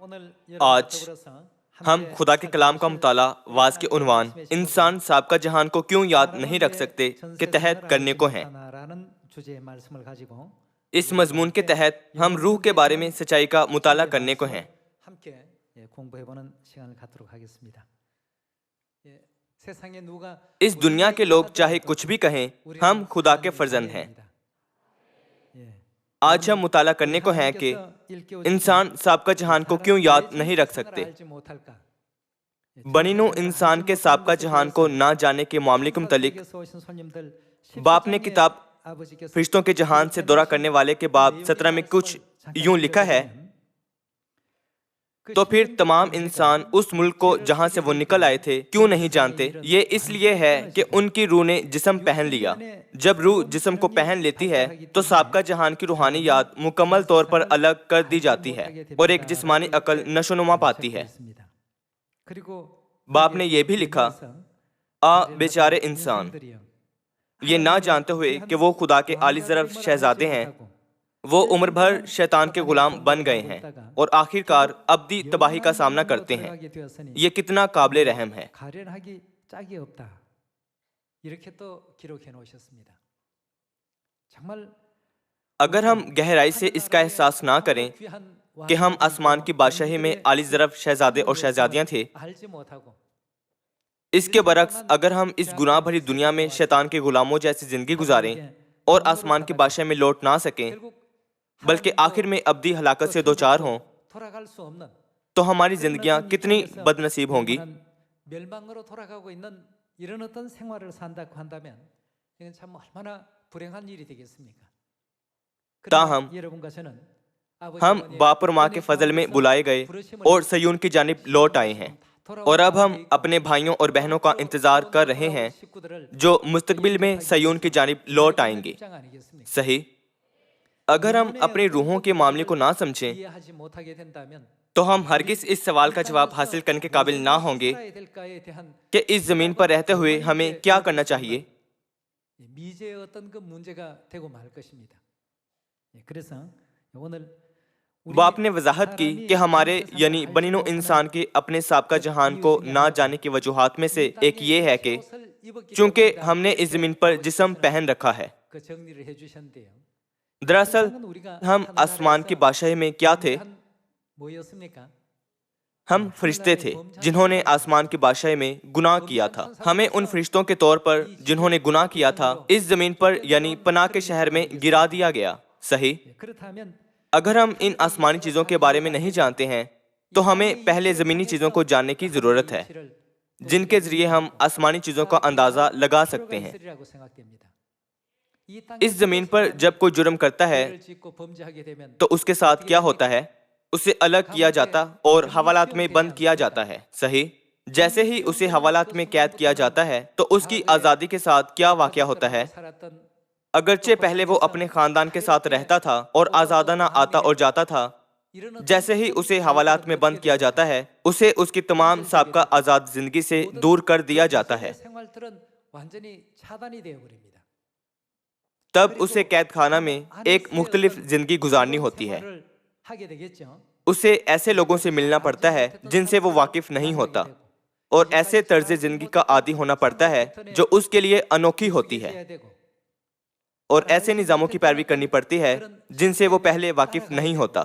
آج ہم خدا کے کلام کا مطالعہ واز کے عنوان انسان سابقہ جہان کو کیوں یاد نہیں رکھ سکتے کے تحت کرنے کو ہیں۔ اس مضمون کے تحت ہم روح کے بارے میں سچائی کا مطالعہ کرنے کو ہیں۔ اس دنیا کے لوگ چاہے کچھ بھی کہیں، ہم خدا کے فرزند ہیں۔ آج ہم مطالعہ کرنے کو ہیں کہ انسان سابقہ جہان کو کیوں یاد نہیں رکھ سکتے۔ بنی نوع انسان کے سابقہ جہان کو نہ جانے کے معاملے کے متعلق باپ نے کتاب فرشتوں کے جہان سے دورہ کرنے والے کے باب 17 میں کچھ یوں لکھا ہے: تو پھر تمام انسان اس ملک کو جہاں سے وہ نکل آئے تھے کیوں نہیں جانتے؟ یہ اس لیے ہے کہ ان کی روح نے جسم پہن لیا۔ جب روح جسم کو پہن لیتی ہے تو سابقہ جہان کی روحانی یاد مکمل طور پر الگ کر دی جاتی ہے اور ایک جسمانی عقل نشو و نما پاتی ہے۔ باپ نے یہ بھی لکھا: بیچارے انسان، یہ نہ جانتے ہوئے کہ وہ خدا کے اعلی ظرف شہزادے ہیں، وہ عمر بھر شیطان کے غلام بن گئے ہیں اور آخر کار ابدی تباہی کا سامنا کرتے ہیں۔ یہ کتنا قابل رحم ہے۔ اگر ہم گہرائی سے اس کا احساس نہ کریں کہ ہم آسمان کی بادشاہی میں اعلی ظرف شہزادے اور شہزادیاں تھے، اس کے برعکس اگر ہم اس گناہ بھری دنیا میں شیطان کے غلاموں جیسی زندگی گزاریں اور آسمان کی بادشاہی میں لوٹ نہ سکیں بلکہ آخر میں ابدی ہلاکت سے دوچار ہوں، تو ہماری زندگیاں کتنی بد نصیب ہوں گی۔ تاہم ہم باپ اور ماں کے فضل میں بلائے گئے اور سیون کی جانب لوٹ آئے ہیں، اور اب ہم اپنے بھائیوں اور بہنوں کا انتظار کر رہے ہیں جو مستقبل میں سیون کی جانب لوٹ آئیں گے۔ صحیح؟ اگر ہم اپنی روحوں کے معاملے کو نہ سمجھیں تو ہم ہرگز اس سوال کا جواب حاصل کرنے کے قابل نہ ہوں گے کہ اس زمین پر رہتے ہوئے ہمیں کیا کرنا چاہیے۔ باپ نے وضاحت کی کہ ہمارے یعنی بنی نوع انسان کے اپنے سابقہ جہان کو نہ جانے کی وجوہات میں سے ایک یہ ہے کہ چونکہ ہم نے اس زمین پر جسم پہن رکھا ہے۔ دراصل ہم آسمان کی بادشاہی میں کیا تھے؟ ہم فرشتے تھے جنہوں نے آسمان کی بادشاہی میں گناہ کیا تھا۔ ہمیں ان فرشتوں کے طور پر جنہوں نے گناہ کیا تھا اس زمین پر یعنی پناہ کے شہر میں گرا دیا گیا۔ صحیح؟ اگر ہم ان آسمانی چیزوں کے بارے میں نہیں جانتے ہیں تو ہمیں پہلے زمینی چیزوں کو جاننے کی ضرورت ہے جن کے ذریعے ہم آسمانی چیزوں کا اندازہ لگا سکتے ہیں۔ اس زمین پر جب کوئی جرم کرتا ہے تو اس کے ساتھ کیا ہوتا ہے؟ اسے الگ کیا جاتا اور حوالات میں بند کیا جاتا ہے۔ صحیح؟ جیسے ہی اسے حوالات میں قید کیا جاتا ہے تو اس کی آزادی کے ساتھ کیا واقعہ ہوتا ہے؟ اگرچہ پہلے وہ اپنے خاندان کے ساتھ رہتا تھا اور آزادانہ آتا اور جاتا تھا، جیسے ہی اسے حوالات میں بند کیا جاتا ہے اسے اس کی تمام سابقہ آزاد زندگی سے دور کر دیا جاتا ہے۔ تب اسے قید خانہ میں ایک مختلف زندگی گزارنی ہوتی ہے۔ اسے ایسے لوگوں سے ملنا پڑتا ہے جن سے وہ واقف نہیں ہوتا اور ایسے طرز زندگی کا عادی ہونا پڑتا ہے جو اس کے لیے انوکھی ہوتی ہے، اور ایسے نظاموں کی پیروی کرنی پڑتی ہے جن سے وہ پہلے واقف نہیں ہوتا۔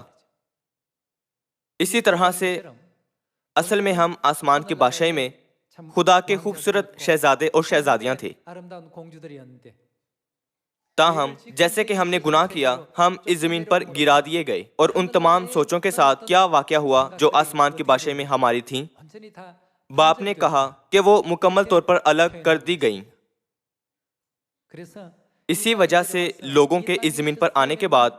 اسی طرح سے اصل میں ہم آسمان کی بادشاہی میں خدا کے خوبصورت شہزادے اور شہزادیاں تھے۔ تاہم جیسے کہ ہم نے گناہ کیا ہم اس زمین پر گرا دیے گئے، اور ان تمام سوچوں کے ساتھ کیا واقعہ ہوا جو آسمان کی بادشاہی میں ہماری تھیں؟ باپ نے کہا کہ وہ مکمل طور پر الگ کر دی گئیں۔ اسی وجہ سے لوگوں کے اس زمین پر آنے کے بعد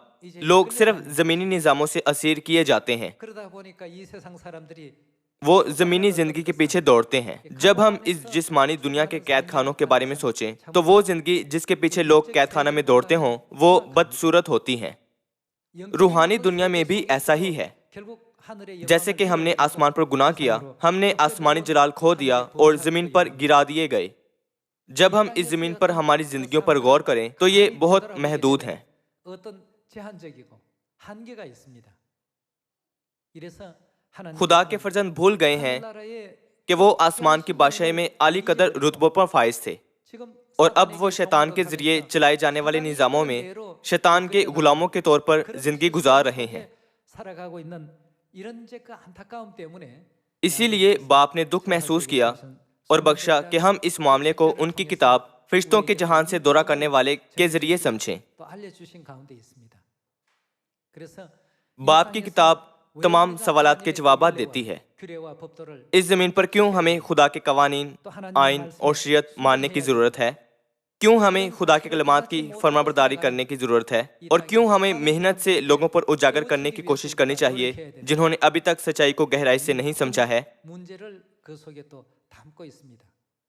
لوگ صرف زمینی نظاموں سے اسیر کیے جاتے ہیں، وہ زمینی زندگی کے پیچھے دوڑتے ہیں۔ جب ہم اس جسمانی دنیا کے قید خانوں کے بارے میں سوچیں تو وہ زندگی جس کے پیچھے لوگ قید خانہ میں دوڑتے ہوں وہ بدصورت ہوتی ہیں۔ روحانی دنیا میں بھی ایسا ہی ہے۔ جیسے کہ ہم نے آسمان پر گناہ کیا، ہم نے آسمانی جلال کھو دیا اور زمین پر گرا دیے گئے۔ جب ہم اس زمین پر ہماری زندگیوں پر غور کریں تو یہ بہت محدود ہیں۔ खुदा के फर्जंद भूल गए हैं कि वो आसमान की बादशाही में आली कदर रुतबों पर फाइज थे, और अब वो शैतान के जरिए चलाए जाने वाले निज़ामों में शैतान के गुलामों के तौर पर जिंदगी गुजार रहे हैं। इसीलिए बाप ने दुख महसूस किया और बख्शा कि हम इस मामले को उनकी किताब फरिश्तों के जहान से दौरा करने वाले के जरिए समझें। बाप की किताब तमाम सवालात के जवाब देती है। इस जमीन पर क्यों हमें खुदा के कवानीन, आइन और शरीयत मानने की जरूरत है, क्यों हमें खुदा के कलमात की फरमाबरदारी करने की जरूरत है, और क्यों हमें मेहनत से लोगों पर उजागर करने की कोशिश करनी चाहिए जिन्होंने अभी तक सच्चाई को गहराई से नहीं समझा है।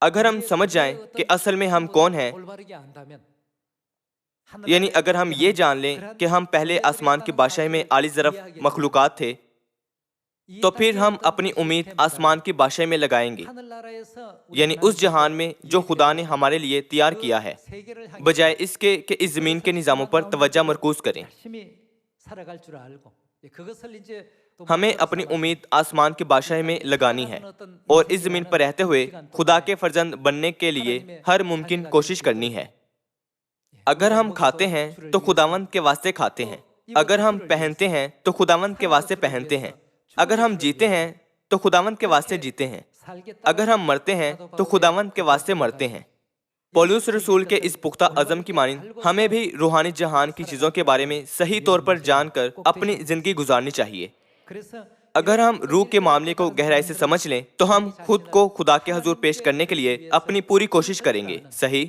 अगर हम समझ जाएं कि असल में हम कौन हैं, यानी अगर हम ये जान लें कि हम पहले आसमान की बादशाही में आली ज़रफ़ मखलूक़ात थे, तो फिर हम अपनी उम्मीद आसमान की बादशाही में लगाएंगे, यानी उस जहान में जो खुदा ने हमारे लिए तैयार किया है, बजाय इसके कि इस ज़मीन के निज़ामों पर तवज्जो मरकूज़ करें। हमें अपनी उम्मीद आसमान की बादशाही में लगानी है और इस ज़मीन पर रहते हुए खुदा के फर्जंद बनने के लिए हर मुमकिन कोशिश करनी है। अगर हम खाते हैं तो खुदावंद के वास्ते खाते हैं, अगर हम पहनते हैं तो खुदावंद के वास्ते पहनते हैं, अगर हम जीते हैं तो खुदावंद के वास्ते जीते हैं, अगर हम मरते हैं तो खुदावंद के वास्ते मरते हैं। पौलुस रसूल के इस पुख्ता अज़म की मानिंद हमें भी रूहानी जहान की चीज़ों के बारे में सही तौर पर जानकर अपनी ज़िंदगी गुजारनी चाहिए। अगर हम रूह के मामले को गहराई से समझ लें तो हम खुद को खुदा के हजूर पेश करने के लिए अपनी पूरी कोशिश करेंगे। सही।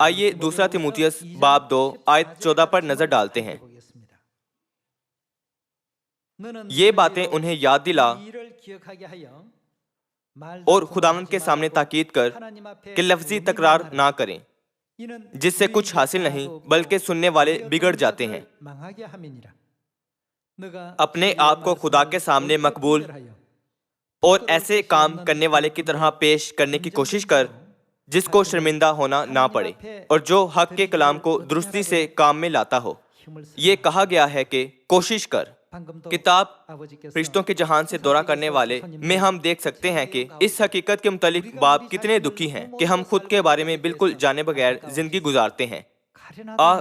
आइए दूसरा तीमुथियुस बाब 2 आयत 14 पर नजर डालते हैं। ये बातें उन्हें याद दिला और खुदावंद के सामने ताकीद कर कि लफ्जी तकरार ना करें, जिससे कुछ हासिल नहीं बल्कि सुनने वाले बिगड़ जाते हैं। अपने आप को खुदा के सामने मकबूल और ऐसे काम करने वाले की तरह पेश करने की कोशिश कर जिसको शर्मिंदा होना ना पड़े और जो हक के कलाम को दुरुस्ती से काम में लाता हो। ये कहा गया है कि कोशिश कर। किताब फरिश्तों के जहान से दौरा करने वाले में हम देख सकते हैं कि इस हकीकत के मुतालिक बाप कितने दुखी हैं कि हम खुद के बारे में बिल्कुल जाने बगैर जिंदगी गुजारते हैं।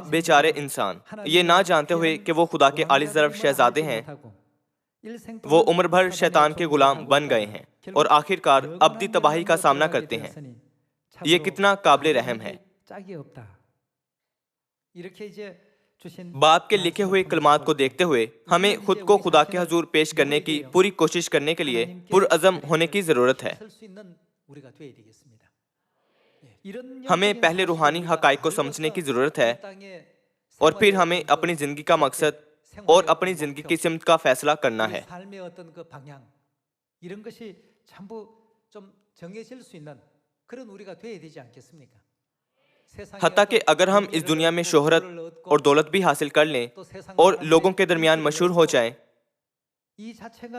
बेचारे इंसान, ये ना जानते हुए कि वो खुदा के आली ज़रफ़ शहजादे हैं, वो उम्र भर शैतान के गुलाम बन गए हैं और आखिरकार अब्दी तबाही का सामना करते हैं। ये कितना काबिल रहम है। बाप के लिखे हुए कलमात को देखते हुए हमें खुद को खुदा के हजूर पेश करने की पूरी कोशिश करने के लिए पुरअज़म होने की ज़रूरत है। हमें पहले रूहानी हक़ाइक़ को समझने की ज़रूरत है और फिर हमें अपनी ज़िंदगी का मकसद और अपनी ज़िंदगी की सिमत का फैसला करना है। हत्ता कि अगर हम इस दुनिया में शोहरत और दौलत भी हासिल कर लें और लोगों के दरमियान मशहूर हो जाएं,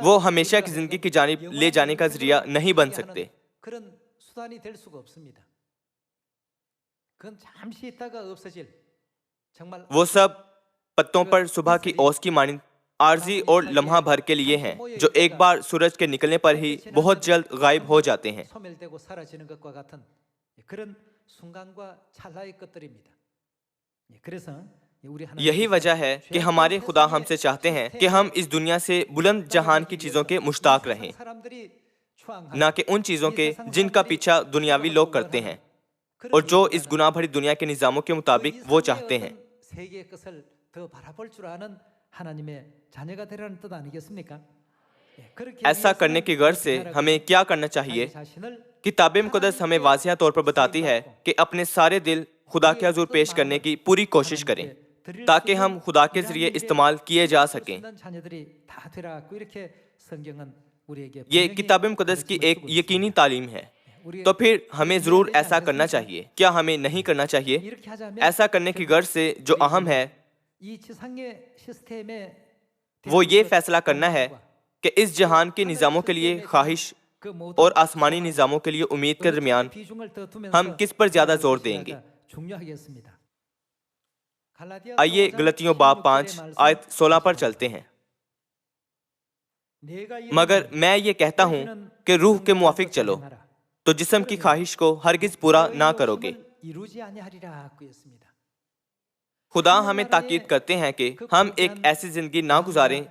वो हमेशा की ज़िंदगी की जानिब ले जाने का ज़रिया नहीं बन सकते। वो सब पत्तों पर सुबह की ओस की मानिंद आर्जी और लम्हा भर के लिए हैं, जो एक बार सूरज के निकलने पर ही बहुत जल्द गायब हो जाते हैं। यही वजह है कि हमारे खुदा हमसे चाहते हैं कि हम इस दुनिया से बुलंद जहान की चीजों के मुश्ताक रहें, ना कि उन चीजों के जिनका पीछा दुनियावी लोग करते हैं और जो इस गुनाह भरी दुनिया के निजामों के मुताबिक वो चाहते हैं। ऐसा करने की गर्ज से हमें क्या करना चाहिए? किताब मुक़द्दस हमें वाज़िह तौर पर बताती है कि अपने सारे दिल खुदा के हज़ूर पेश करने की पूरी कोशिश करें ताकि हम खुदा के जरिए इस्तेमाल किए जा सकें। ये किताब मुक़द्दस की एक यकीनी तालीम है। तो फिर हमें ज़रूर ऐसा करना चाहिए। क्या हमें नहीं करना चाहिए? ऐसा करने की गर्ज से जो अहम है वो ये फैसला करना है कि इस जहान के निज़ामों के लिए ख्वाहिश और आसमानी निज़ामों के लिए उम्मीद के दरमियान हम किस पर ज़्यादा जोर देंगे। आइए गलतियों बाब 5 आयत 16 पर चलते हैं। मगर मैं ये कहता हूँ कि रूह के मुआफिक चलो तो जिस्म की ख्वाहिश को हरगिज पूरा ना करोगे। खुदा हमें ताकीद करते हैं कि हम एक ऐसी जिंदगी ना गुजारें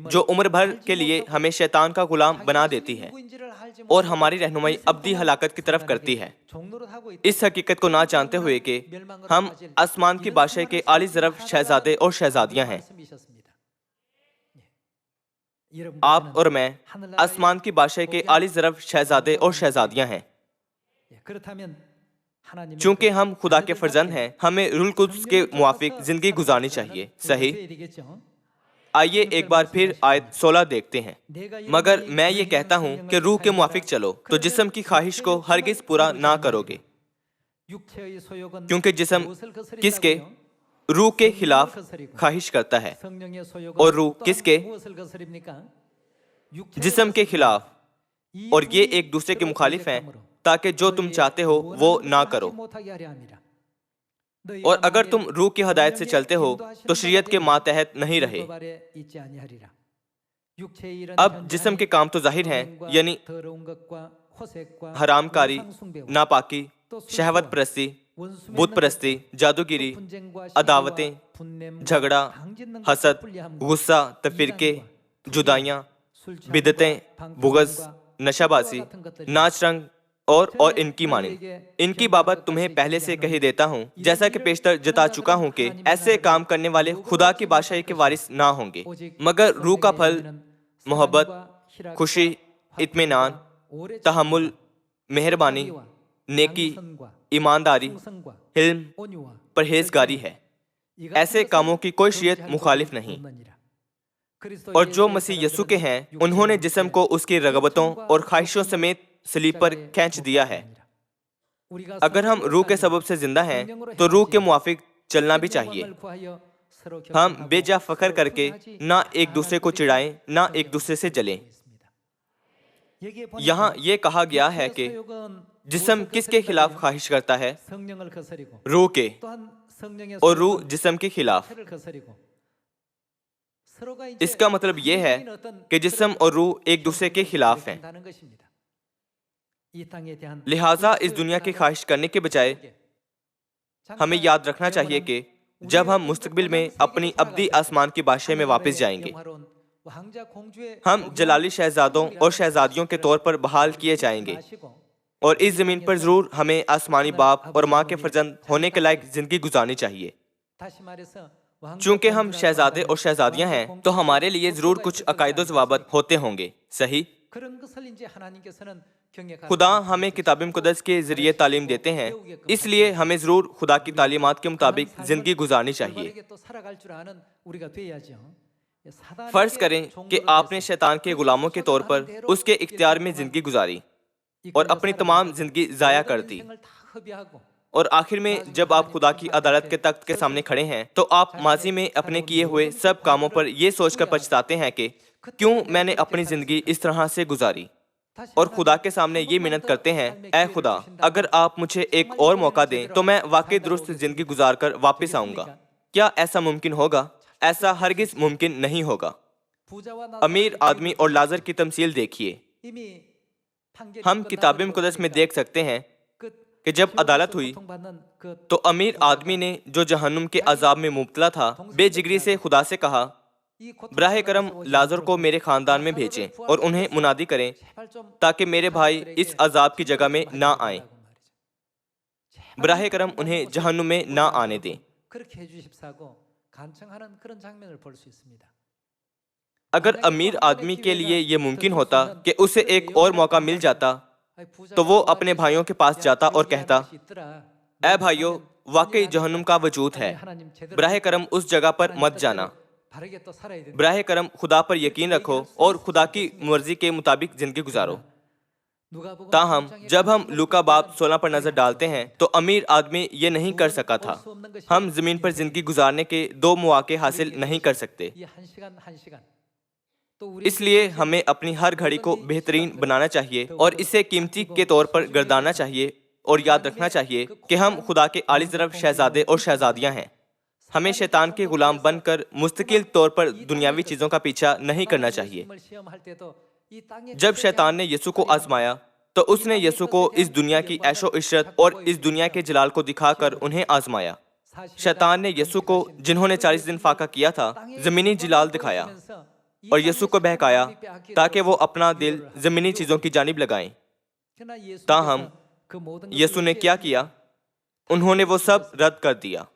जो उम्र भर के लिए हमें शैतान का गुलाम बना देती है और हमारी रहनुमाई अब्दी हलाकत की तरफ करती है। इस हकीकत को ना जानते हुए कि हम आसमान की बादशाही के आली ज़रफ़ शहजादे और शहजादियां हैं। आप और मैं आसमान की बादशाही के आली ज़रफ़ शहजादे और शहजादियां हैं। चूंकि हम खुदा के फर्जंद हैं, हमें रूहुल कुद्स के मुआफिक जिंदगी गुजारनी चाहिए। सही। आइए एक बार फिर आयत 16 देखते हैं। मगर मैं ये कहता हूँ कि रूह के मुआफिक चलो तो जिस्म की ख्वाहिश को हरगिज पूरा ना करोगे, क्योंकि जिस्म किसके रूह के खिलाफ ख्वाहिश करता है और रूह किसके जिस्म के खिलाफ, और ये एक दूसरे के मुखालिफ हैं ताकि जो तुम चाहते हो वो ना करो। और अगर तुम रूह की हदायत से चलते हो तो शरीयत के मातहत नहीं रहे। अब जिस्म के काम तो जाहिर हैं, यानी हरामकारी, नापाकी, शहवत परस्ती, बुत परस्ती, जादूगिरी, अदावतें, झगड़ा, हसद, गुस्सा, तफरीके, जुदाइयाँ, बिदतें, बुग़्ज़, नशाबाजी, नाच रंग और इनकी मानिंद। इनकी बाबत तुम्हें पहले से कही देता हूँ, जैसा कि पेशतर जता चुका हूँ कि ऐसे काम करने वाले खुदा की बादशाही के वारिस ना होंगे। मगर रूह का फल मोहब्बत, खुशी, इत्मीनान, तहम्मुल, मेहरबानी, नेकी, ईमानदारी, हिल्म, परहेजगारी है। ऐसे कामों की कोई शरीयत मुखालिफ नहीं। और जो मसीह यसू के हैं, उन्होंने जिस्म को उसकी रगबतों और ख्वाहिशों समेत सलीब पर खींच दिया है। अगर हम रूह के सबब से जिंदा हैं तो रूह के मुआफिक चलना भी चाहिए। हम बेजा फखर करके ना एक दूसरे को चिढ़ाएं, ना एक दूसरे से जलें। यहाँ ये कहा गया है कि जिस्म किसके खिलाफ ख्वाहिश करता है? रूह के, और रूह जिस्म के खिलाफ। इसका मतलब ये है कि जिस्म और रूह एक दूसरे के खिलाफ हैं। लिहाजा इस दुनिया की ख्वाहिश करने के बजाय हमें याद रखना चाहिए कि जब हम मुस्तकबिल में अपनी अब्दी आसमान की बादशाही में वापस जाएंगे, हम जलाली शहजादों और शहजादियों के तौर पर बहाल किए जाएंगे और इस जमीन पर जरूर हमें आसमानी बाप और माँ के फर्जंद होने के लायक जिंदगी गुजारनी चाहिए। चूंकि हम शहजादे और शहजादियां हैं तो हमारे लिए जरूर कुछ अकायदो ज़वाबत होते होंगे। सही। खुदा हमें किताब मुक़द्दस के जरिए तालीम देते हैं, इसलिए हमें जरूर खुदा की तालीमात के मुताबिक जिंदगी गुजारनी चाहिए। फर्ज करें कि आपने शैतान के गुलामों के तौर पर उसके इख्तियार में जिंदगी गुजारी और अपनी तमाम जिंदगी जाया कर दी, और आखिर में जब आप खुदा की अदालत के तख्त के सामने खड़े हैं तो आप माजी में अपने किए हुए सब कामों पर यह सोचकर पछताते हैं कि क्यों मैंने अपनी जिंदगी इस तरह से गुजारी, और खुदा के सामने ये मिन्नत करते हैं, ऐ खुदा, अगर आप मुझे एक और मौका दें तो मैं वाकई दुरुस्त जिंदगी गुजार कर वापस आऊंगा। क्या ऐसा मुमकिन होगा? ऐसा हरगिज मुमकिन नहीं होगा। अमीर आदमी और लाजर की तमसील देखिए। हम किताब मुक़द्दस में देख सकते हैं कि जब अदालत हुई तो अमीर आदमी ने जो जहन्नुम के अजाब में मुब्तला था, बेजिगरी से खुदा से कहा, बराह करम लाजर को मेरे खानदान में भेजें और उन्हें मुनादी करें ताकि मेरे भाई इस अजाब की जगह में ना आए। बराह करम उन्हें जहन्नुम में ना आने दें। अगर अमीर आदमी के लिए ये मुमकिन होता कि उसे एक और मौका मिल जाता तो वो अपने भाइयों के पास जाता और कहता, ऐ भाइयों, वाकई जहन्नुम का वजूद है, बराह करम उस जगह पर मत जाना। बराह करम खुदा पर यकीन रखो और खुदा की मर्जी के मुताबिक जिंदगी गुजारो। ताहम जब हम लूका बाब 16 पर नजर डालते हैं तो अमीर आदमी ये नहीं कर सका था। हम जमीन पर जिंदगी गुजारने के 2 मौके हासिल नहीं कर सकते, इसलिए हमें अपनी हर घड़ी को बेहतरीन बनाना चाहिए और इसे कीमती के तौर पर गर्दाना चाहिए, और याद रखना चाहिए कि हम खुदा के आली ज़रफ़ शहजादे और शहजादियां हैं। हमें शैतान के गुलाम बनकर मुस्तकिल तौर पर दुनियावी चीजों का पीछा नहीं करना चाहिए। जब शैतान ने यीशु को आजमाया तो उसने यीशु को इस दुनिया की ऐशो इशरत और इस दुनिया के जलाल को दिखाकर उन्हें आजमाया। शैतान ने यीशु को, जिन्होंने 40 दिन फाका किया था, जमीनी जलाल दिखाया और यीशु को बहकाया ताकि वो अपना दिल जमीनी चीजों की जानिब लगाएं। ताहम यीशु ने क्या किया? उन्होंने वो सब रद्द कर दिया।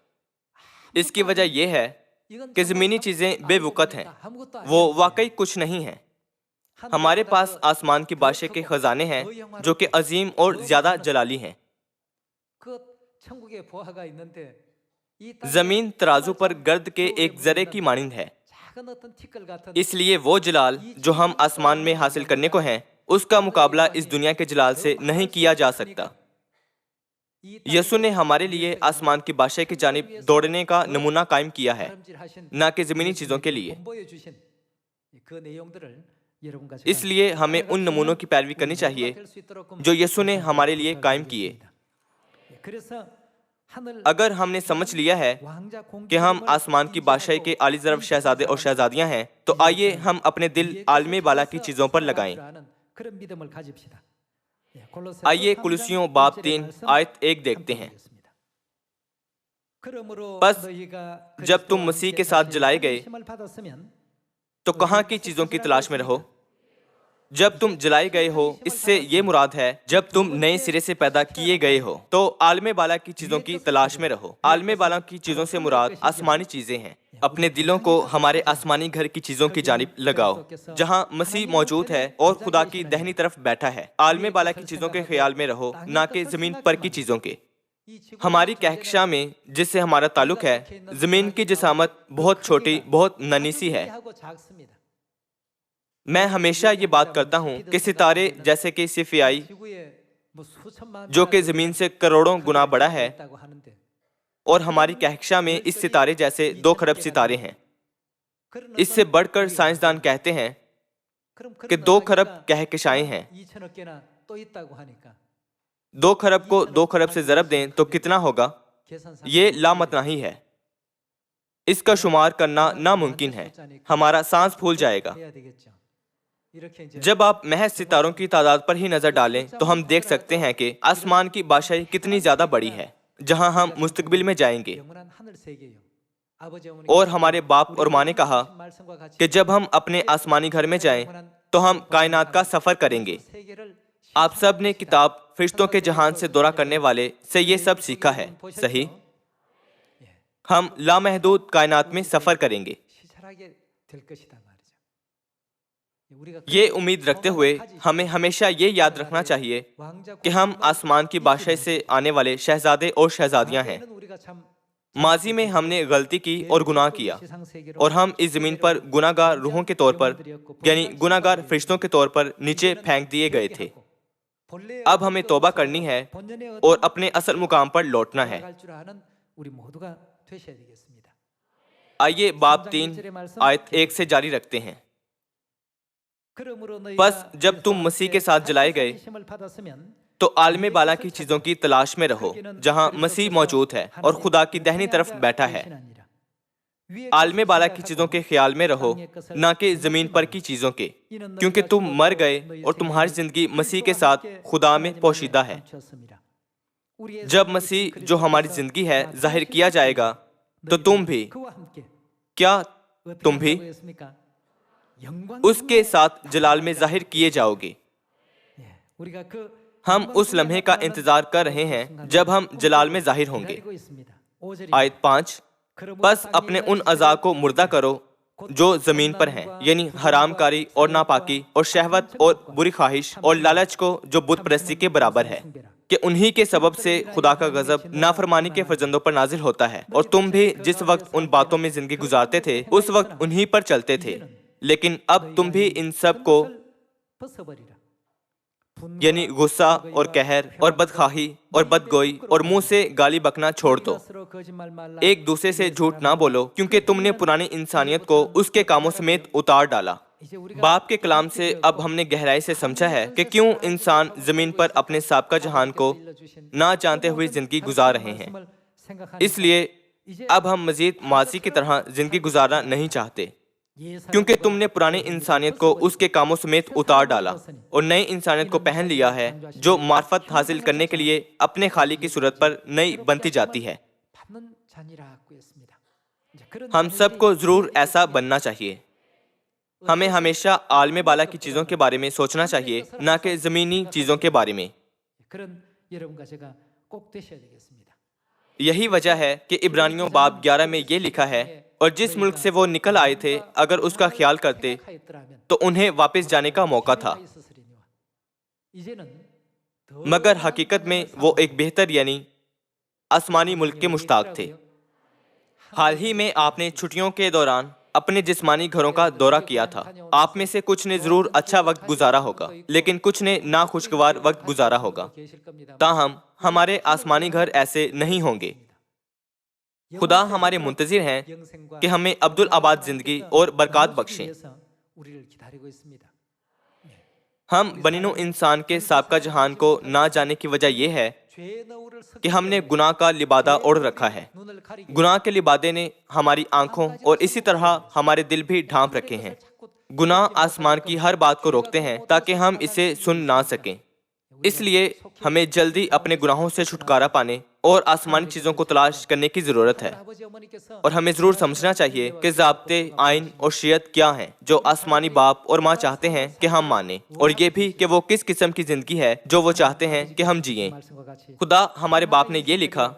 इसकी वजह यह है कि जमीनी चीजें बेवकूफ हैं, वो वाकई कुछ नहीं हैं। हमारे पास आसमान की बादशाह के खजाने हैं जो कि अजीम और ज्यादा जलाली हैं। जमीन तराजू पर गर्द के एक जरे की मानिंद है, इसलिए वो जलाल जो हम आसमान में हासिल करने को हैं, उसका मुकाबला इस दुनिया के जलाल से नहीं किया जा सकता। यीशु ने हमारे लिए आसमान की बादशाह की जानिब दौड़ने का नमूना कायम किया है, न कि जमीनी चीजों के लिए। इसलिए हमें उन नमूनों की पैरवी करनी चाहिए जो यीशु ने हमारे लिए कायम किए। अगर हमने समझ लिया है कि हम आसमान की बादशाही के आली ज़रफ़ शहजादे और शहजादियां हैं, तो आइए हम अपने दिल आलमे बाला की चीजों पर लगाएं। आइए कुलुसियों बाब 3 आयत 1 देखते हैं। बस जब तुम मसीह के साथ जलाए गए तो कहाँ की चीजों की तलाश में रहो। जब तुम जलाए गए हो, इससे ये मुराद है जब तुम नए सिरे से पैदा किए गए हो, तो आलमे बाला की चीजों की तलाश में रहो। आलमे बाला की चीजों से मुराद आसमानी चीजें हैं। अपने दिलों को हमारे आसमानी घर की चीजों की जानिब लगाओ, जहां मसीह मौजूद है और खुदा की दाहिनी तरफ बैठा है। आलमे बाला की चीजों के ख्याल में रहो, ना कि जमीन पर की चीजों के। हमारी कहकशा में जिससे हमारा ताल्लुक है, जमीन की जिसामत बहुत छोटी, बहुत नन्ही सी है। मैं हमेशा ये बात करता हूँ कि सितारे जैसे कि सिफियाई, जो कि जमीन से करोड़ों गुना बड़ा है, और हमारी कहकशा में इस सितारे जैसे 2 खरब सितारे हैं। इससे बढ़कर साइंसदान कहते हैं कि 2 खरब कहकशाएं हैं। 2 खरब को 2 खरब से ज़रब दें तो कितना होगा? ये लामतनाही है। इसका शुमार करना नामुमकिन है। हमारा सांस फूल जाएगा। जब आप महज सितारों की तादाद पर ही नजर डालें तो हम देख सकते हैं कि आसमान की बादशाही कितनी ज्यादा बड़ी है, जहां हम मुस्तकबिल में जाएंगे। और हमारे बाप और माँ ने कहा कि जब हम अपने आसमानी घर में जाएं तो हम कायनात का सफर करेंगे। आप सब ने किताब फरिश्तों के जहान से दौरा करने वाले से ये सब सीखा है, सही? हम लामहदूद कायनात में सफर करेंगे। ये उम्मीद रखते हुए हमें हमेशा ये याद रखना चाहिए कि हम आसमान की बादशाही से आने वाले शहजादे और शहजादियां हैं। माजी में हमने गलती की और गुनाह किया, और हम इस जमीन पर गुनाहगार रूहों के तौर पर, यानी गुनाहगार फरिश्तों के तौर पर नीचे फेंक दिए गए थे। अब हमें तौबा करनी है और अपने असल मुकाम पर लौटना है। आइए बाब 3 आयत 1 से जारी रखते हैं। बस जब तुम मसीह के साथ जलाए गए तो आलमे बाला की चीजों की तलाश में रहो, जहां मसीह मौजूद है और खुदा की दाहिनी तरफ बैठा है। आलमे बाला की चीजों के ख्याल में रहो, ना कि जमीन पर की चीजों के, क्योंकि तुम मर गए और तुम्हारी जिंदगी मसीह के साथ खुदा में पोशीदा है। जब मसीह जो हमारी जिंदगी है जाहिर किया जाएगा तो तुम भी, क्या तुम भी उसके साथ जलाल में जाहिर किए जाओगे। हम उस लम्हे का इंतजार कर रहे हैं जब हम जलाल में जाहिर होंगे। आयत 5, बस अपने उन अज़ा को मुर्दा करो जो जमीन पर हैं, यानी हरामकारी और नापाकी और शहवत और बुरी ख्वाहिश और लालच को, जो बुत परस्ती के बराबर है, कि उन्हीं के सबब से खुदा का गजब नाफरमानी के फर्जंदों पर नाजिल होता है। और तुम भी जिस वक्त उन बातों में जिंदगी गुजारते थे उस वक्त उन्हीं पर चलते थे, लेकिन अब तुम भी इन सब को, यानी गुस्सा और कहर और बदखाही और बदगोई और मुंह से गाली बकना छोड़ दो। एक दूसरे से झूठ ना बोलो, क्योंकि तुमने पुरानी इंसानियत को उसके कामों समेत उतार डाला। बाप के कलाम से अब हमने गहराई से समझा है कि क्यों इंसान जमीन पर अपने साबका जहान को ना जानते हुए जिंदगी गुजार रहे हैं। इसलिए اب ہم مزید ماضی کی طرح زندگی گزارنا نہیں چاہتے، کیونکہ تم نے پرانی انسانیت کو اس کے کاموں سمیت اتار ڈالا اور نئی انسانیت کو پہن لیا ہے، جو معرفت حاصل کرنے کے لیے اپنے خالق کی صورت پر نئی بنتی جاتی ہے۔ ہم سب کو ضرور ایسا بننا چاہیے۔ ہمیں ہمیشہ عالم بالا کی چیزوں کے بارے میں سوچنا چاہیے، نہ کہ زمینی چیزوں کے بارے میں۔ یہی وجہ ہے کہ عبرانیوں باب 11 میں یہ لکھا ہے، اور جس ملک سے وہ نکل آئے تھے اگر اس کا خیال کرتے تو انہیں واپس جانے کا موقع تھا، مگر حقیقت میں وہ ایک بہتر یعنی آسمانی ملک کے مشتاق تھے۔ حال ہی میں آپ نے چھٹیوں کے دوران اپنے جسمانی گھروں کا دورہ کیا تھا۔ آپ میں سے کچھ نے ضرور اچھا وقت گزارا ہوگا، لیکن کچھ نے ناخوشگوار وقت گزارا ہوگا۔ تاہم ہمارے آسمانی گھر ایسے نہیں ہوں گے۔ خدا ہمارے منتظر ہیں کہ ہمیں عبدالآباد زندگی اور برکات بخشیں۔ ہم بنی نوع انسان کے سابقہ جہان کو نہ جانے کی وجہ یہ ہے کہ ہم نے گناہ کا لبادہ اوڑھ رکھا ہے۔ گناہ کے لبادے نے ہماری آنکھوں اور اسی طرح ہمارے دل بھی ڈھانپ رکھے ہیں۔ گناہ آسمان کی ہر بات کو روکتے ہیں تاکہ ہم اسے سن نہ سکیں۔ اس لیے ہمیں جلدی اپنے گناہوں سے چھٹکارا پانے اور آسمانی چیزوں کو تلاش کرنے کی ضرورت ہے، اور ہمیں ضرور سمجھنا چاہیے کہ ضابطے، آئین اور شریعت کیا ہیں جو آسمانی باپ اور ماں چاہتے ہیں کہ ہم مانیں، اور یہ بھی کہ وہ کس قسم کی زندگی ہے جو وہ چاہتے ہیں کہ ہم جئیں۔ خدا ہمارے باپ نے یہ لکھا،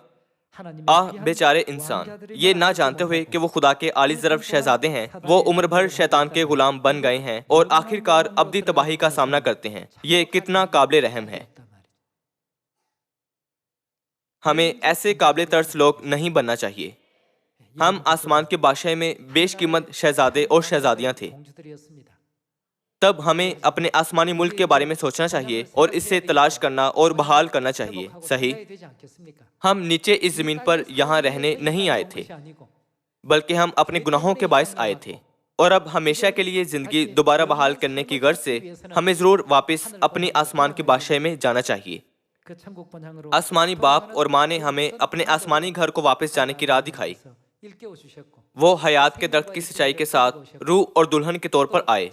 آہ بیچارے انسان، یہ نہ جانتے ہوئے کہ وہ خدا کے اعلی ظرف شہزادے ہیں، وہ عمر بھر شیطان کے غلام بن گئے ہیں اور آخر کار ابدی تباہی کا سامنا کرتے ہیں۔ یہ کتنا قابل رحم ہے۔ ہمیں ایسے قابل ترس لوگ نہیں بننا چاہیے۔ ہم آسمان کے بادشاہ میں بیش قیمت شہزادے اور شہزادیاں تھے۔ تب ہمیں اپنے آسمانی ملک کے بارے میں سوچنا چاہیے اور اسے تلاش کرنا اور بحال کرنا چاہیے، صحیح؟ ہم نیچے اس زمین پر یہاں رہنے نہیں آئے تھے، بلکہ ہم اپنے گناہوں کے باعث آئے تھے، اور اب ہمیشہ کے لیے زندگی دوبارہ بحال کرنے کی غرض سے ہمیں ضرور واپس اپنی آسمان کے بادشاہ میں جانا چاہیے۔ آسمانی باپ اور ماں نے ہمیں اپنے آسمانی گھر کو واپس جانے کی راہ دکھائی۔ وہ حیات کے درخت کی سچائی کے ساتھ روح اور دلہن کے طور پر آئے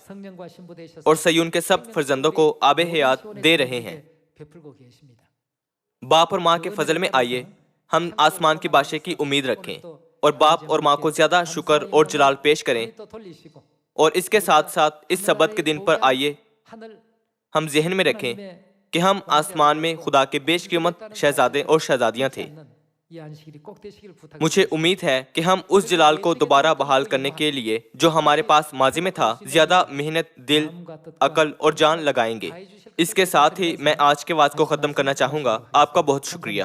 اور سیون کے سب فرزندوں کو آب حیات دے رہے ہیں۔ باپ اور ماں کے فضل میں آئیے ہم آسمان کی بادشاہ کی امید رکھیں اور باپ اور ماں کو زیادہ شکر اور جلال پیش کریں، اور اس کے ساتھ ساتھ اس سبت کے دن پر آئیے ہم ذہن میں رکھیں کہ ہم آسمان میں خدا کے بیش قیمت شہزادے اور شہزادیاں تھے۔ مجھے امید ہے کہ ہم اس جلال کو دوبارہ بحال کرنے کے لیے جو ہمارے پاس ماضی میں تھا زیادہ محنت، دل، عقل اور جان لگائیں گے۔ اس کے ساتھ ہی میں آج کے وعظ کو ختم کرنا چاہوں گا۔ آپ کا بہت شکریہ۔